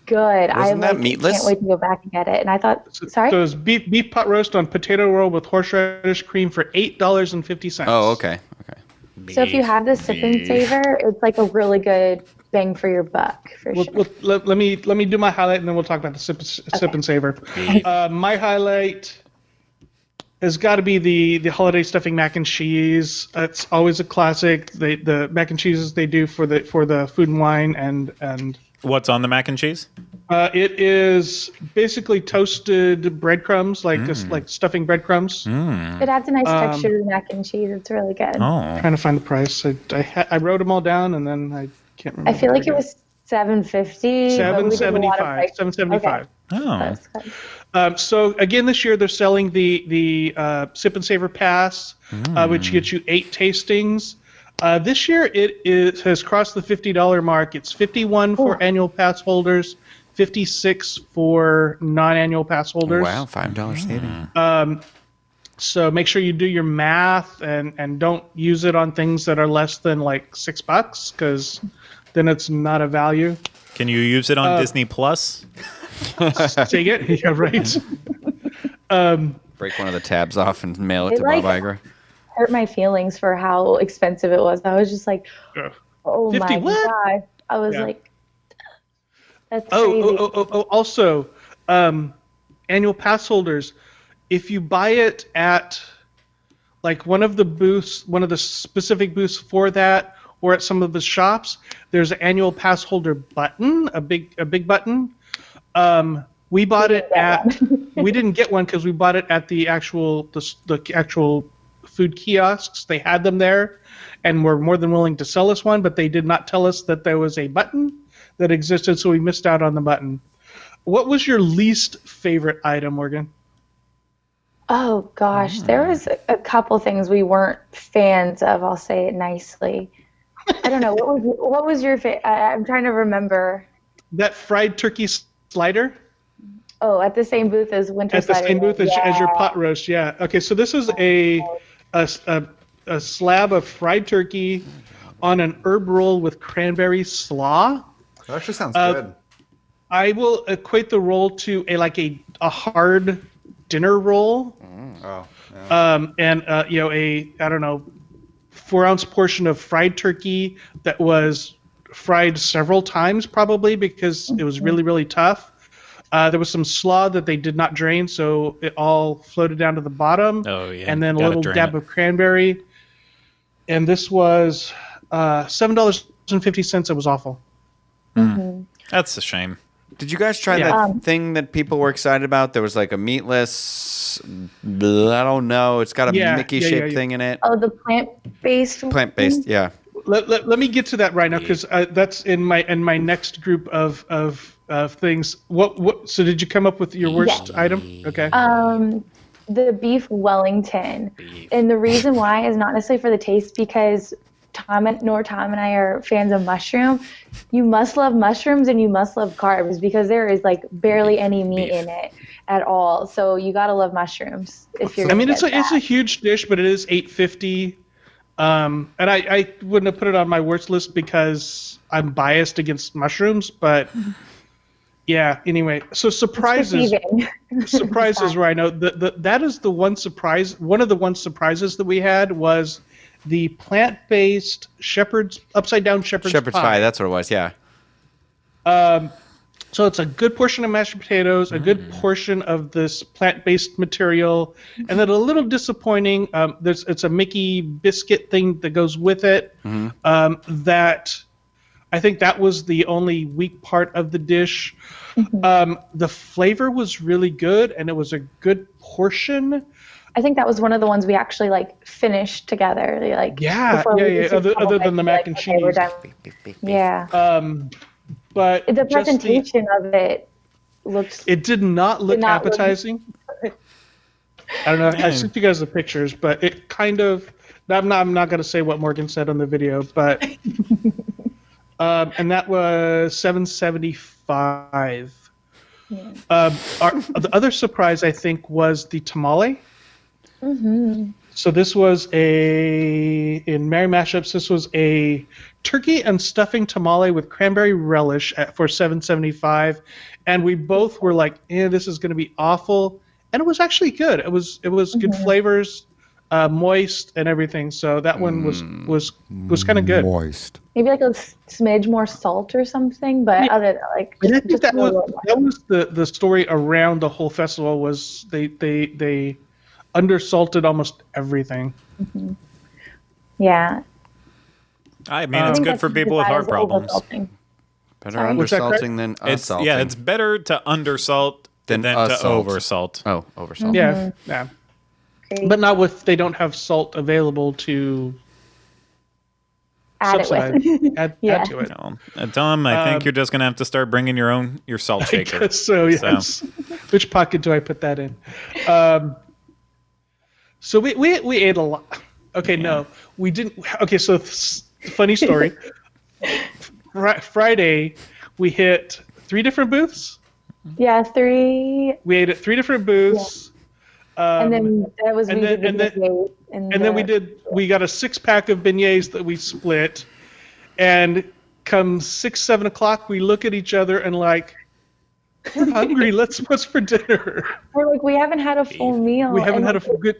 S4: good.
S2: Wasn't that meatless?
S4: Can't wait to go back and get it. And I thought, sorry.
S5: So it's beef pot roast on potato roll with horseradish cream for $8.50.
S2: Oh, okay.
S4: So if you have the sip and savor, it's like a really good bang for your buck for sure.
S5: Let me do my highlight, and then we'll talk about the sip and savor. My highlight has got to be the holiday stuffing mac and cheese. It's always a classic. The mac and cheeses they do for the food and wine and
S1: What's on the mac and cheese?
S5: it is basically toasted breadcrumbs, like stuffing breadcrumbs.
S4: It adds a nice texture to the mac and cheese. It's really good.
S1: Oh.
S5: Trying to find the price. I wrote them all down, and then I can't remember.
S4: I feel
S5: where
S4: like it was $7.50.
S5: $7.75. $7.75.
S1: Oh.
S4: That's good.
S5: So again, this year they're selling the Sip and Savor Pass, which gets you 8 tastings. This year it has crossed the $50 mark. It's $51 for annual pass holders, $56 for non-annual pass holders.
S2: Wow, $5 saving.
S5: So make sure you do your math and don't use it on things that are less than like $6, because then it's not a value.
S1: Can you use it on Disney Plus?
S5: Take it, yeah, right.
S2: Break one of the tabs off and mail it
S4: It
S2: to
S4: like-
S2: Bob Iger.
S4: Hurt my feelings for how expensive it was. I was just like, oh
S5: 50
S4: my
S5: what?
S4: God. I was
S5: Yeah.
S4: like, That's crazy.
S5: Also, annual pass holders, if you buy it at like one of the specific booths for that, or at some of the shops, there's an annual pass holder button, a big button. We bought it at. We didn't get one because we bought it at the actual food kiosks. They had them there, and were more than willing to sell us one, but they did not tell us that there was a button that existed, so we missed out on the button. What was your least favorite item, Morgan?
S4: Oh gosh, there was a couple things we weren't fans of. I'll say it nicely. I don't know. What was your favorite? I'm trying to remember.
S5: That fried turkey slider?
S4: Oh, at the same booth as Winter
S5: At the
S4: Cider.
S5: same booth as your pot roast, yeah. Okay, so this is a slab of fried turkey on an herb roll with cranberry slaw.
S3: That actually sounds good.
S5: I will equate the roll to a hard dinner roll.
S3: Oh, yeah.
S5: And I don't know, 4-ounce portion of fried turkey that was fried several times probably because it was really, really tough. There was some slaw that they did not drain, so it all floated down to the bottom.
S1: Oh, yeah.
S5: And then a
S1: Gotta
S5: little
S1: drain
S5: dab
S1: it.
S5: of cranberry. And this was $7.50. It was awful.
S1: That's a shame.
S2: Did you guys try
S5: Yeah.
S2: that thing that people were excited about? There was like a meatless, I don't know. It's got a Mickey-shaped thing in it.
S4: Oh, the plant-based.
S2: Plant-based, yeah.
S5: Let me get to that right now because that's in my next group of things. What? So did you come up with your worst item? Okay.
S4: The beef Wellington. And the reason why is not necessarily for the taste, because Tom and I are fans of mushroom. You must love mushrooms and you must love carbs because there is like barely any meat in it at all. So you gotta love mushrooms if you're.
S5: I mean, it's
S4: it's
S5: a huge dish, but it is $8.50. And I wouldn't have put it on my worst list because I'm biased against mushrooms, but yeah. Anyway, so surprises, where I know that is the one surprise. One of the surprises that we had was the plant-based upside down shepherd's pie.
S2: That's what it was, yeah.
S5: So it's a good portion of mashed potatoes, a good portion of this plant-based material, and then a little disappointing. It's a Mickey biscuit thing that goes with it. That I think that was the only weak part of the dish. The flavor was really good, and it was a good portion.
S4: I think that was one of the ones we actually finished together.
S5: Other than the mac and cheese.
S4: We're done. Yeah.
S5: But
S4: The presentation of it looks.
S5: It did not look appetizing. I don't know. I sent you guys the pictures, but it kind of. I'm not going to say what Morgan said on the video, but. And that was $7.75. Yeah. The other surprise I think was the tamale. So this was in Merry Mashups. This was a turkey and stuffing tamale with cranberry relish for $7.75, and we both were like, this is going to be awful," and it was actually good. It was good flavors, moist and everything. So that one was kind of good.
S3: Moist.
S4: Maybe a smidge more salt or something, but other
S5: And I think that was the story around the whole festival was they undersalted almost everything.
S4: Yeah.
S1: I mean, it's good for people with heart problems.
S2: Better undersalting than unsalting.
S1: Yeah, it's better to undersalt than to oversalt.
S2: Oh, oversalt.
S5: Yeah. But not if they don't have salt available to
S4: add
S5: subside.
S4: it with.
S5: add to it.
S1: No. Tom, I think you're just gonna have to start bringing your salt shaker.
S5: I guess so, yes. So. Which pocket do I put that in? So we ate a lot. Okay, no, we didn't. Okay, so funny story. Friday, we hit 3 different booths.
S4: Yeah, 3.
S5: We ate at 3 different booths. Yeah.
S4: And then that was
S5: and then we got a 6-pack of beignets that we split, and come 6-7 o'clock, we look at each other and like, we're hungry. What's for dinner?
S4: We're like, we haven't had a full meal.
S5: We haven't had a good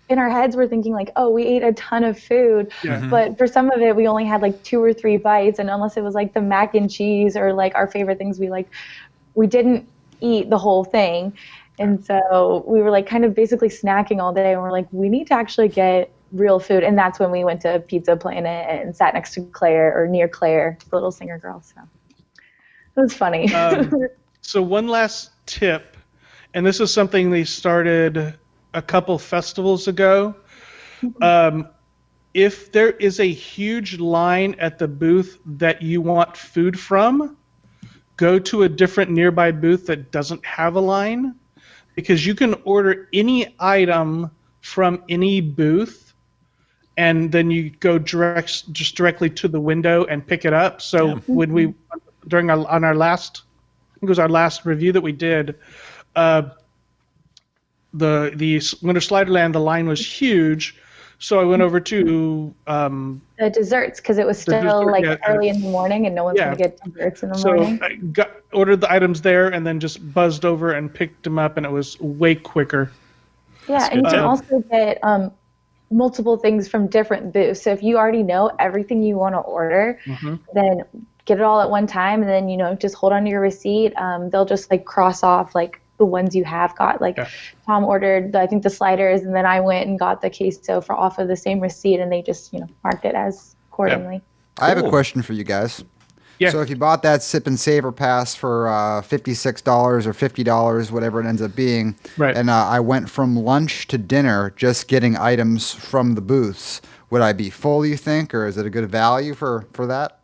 S4: in our heads we're thinking like, oh, we ate a ton of food, but for some of it we only had like 2 or 3 bites, and unless it was like the mac and cheese or like our favorite things, we didn't eat the whole thing. And so we were like kind of basically snacking all day, and we're like, we need to actually get real food. And that's when we went to Pizza Planet and sat next to Claire, or near Claire, the little singer girl. So it was funny.
S5: So one last tip, and this is something they started a couple festivals ago. If there is a huge line at the booth that you want food from, go to a different nearby booth that doesn't have a line, because you can order any item from any booth, and then you go directly to the window and pick it up. So when we on our last, I think it was our last review that we did, the Winter Sliderland, the line was huge. So I went over to
S4: the desserts, because it was still early in the morning and no one's going to get desserts in the morning.
S5: So I ordered the items there and then just buzzed over and picked them up, and it was way quicker.
S4: Yeah, and you can also get multiple things from different booths. So if you already know everything you want to order, then get it all at one time, and then, just hold on to your receipt. They'll just like cross off like the ones you have got. Like Tom ordered, I think, the sliders, and then I went and got the queso off of the same receipt, and they just, marked it as accordingly.
S3: I have a question for you guys.
S5: Yeah.
S3: So if you bought that Sip and Savor pass for $56 or $50, whatever it ends up being, and I went from lunch to dinner just getting items from the booths, would I be full, you think, or is it a good value for that?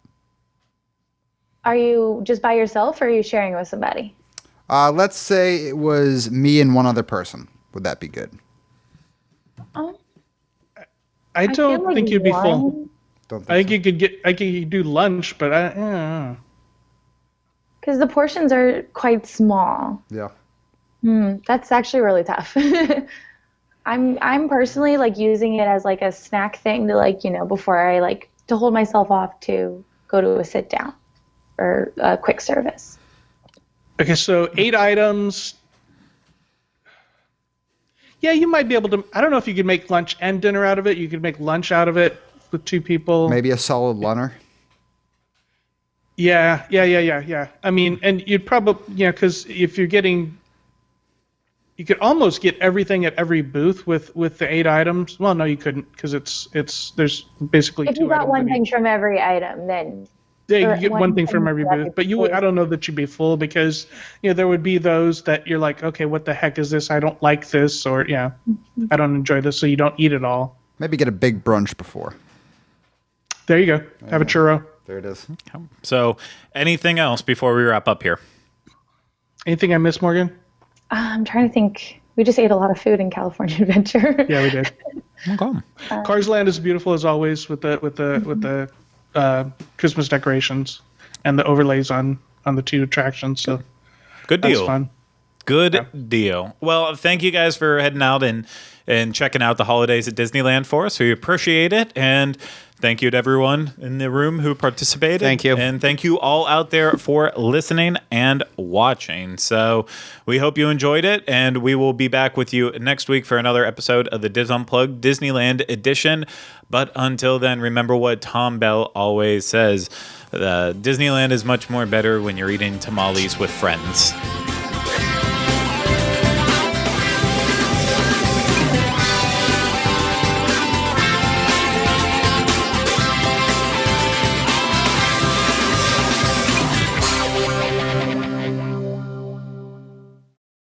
S4: Are you just by yourself, or are you sharing with somebody?
S3: Let's say it was me and one other person. Would that be good?
S5: I don't think you'd be full.
S3: Don't
S5: I think
S3: so.
S5: you could do lunch, but I don't know.
S4: Because the portions are quite small.
S3: Yeah.
S4: That's actually really tough. I'm personally like using it as like a snack thing to before I to hold myself off to go to a sit down or a quick service.
S5: Okay, so 8 items. Yeah, you might be able to. I don't know if you could make lunch and dinner out of it. You could make lunch out of it with 2 people.
S3: Maybe a solid lunner.
S5: Yeah. I mean, and you'd probably, because if you're getting, you could almost get everything at every booth with the 8 items. Well, no, you couldn't, because there's basically 2 items.
S4: If you got one thing from every item, then.
S5: Yeah, you get one thing from every booth, but I don't know that you'd be full, because there would be those that you're like, okay, what the heck is this? I don't like this, or I don't enjoy this, so you don't eat it all.
S3: Maybe get a big brunch before.
S5: There you go. Have a churro.
S3: There it is.
S1: So, anything else before we wrap up here?
S5: Anything I missed, Morgan?
S4: I'm trying to think. We just ate a lot of food in California Adventure.
S5: Yeah, we did.
S1: Okay.
S5: Cars Land is beautiful as always with the Christmas decorations and the overlays on the 2 attractions. So
S1: good deal.
S5: That's fun.
S1: Good deal. Well, thank you guys for heading out and checking out the holidays at Disneyland for us. We appreciate it. And thank you to everyone in the room who participated.
S2: Thank you.
S1: And thank you all out there for listening and watching. So we hope you enjoyed it. And we will be back with you next week for another episode of the Diz Unplugged Disneyland edition. But until then, remember what Tom Bell always says. Disneyland is much more better when you're eating tamales with friends.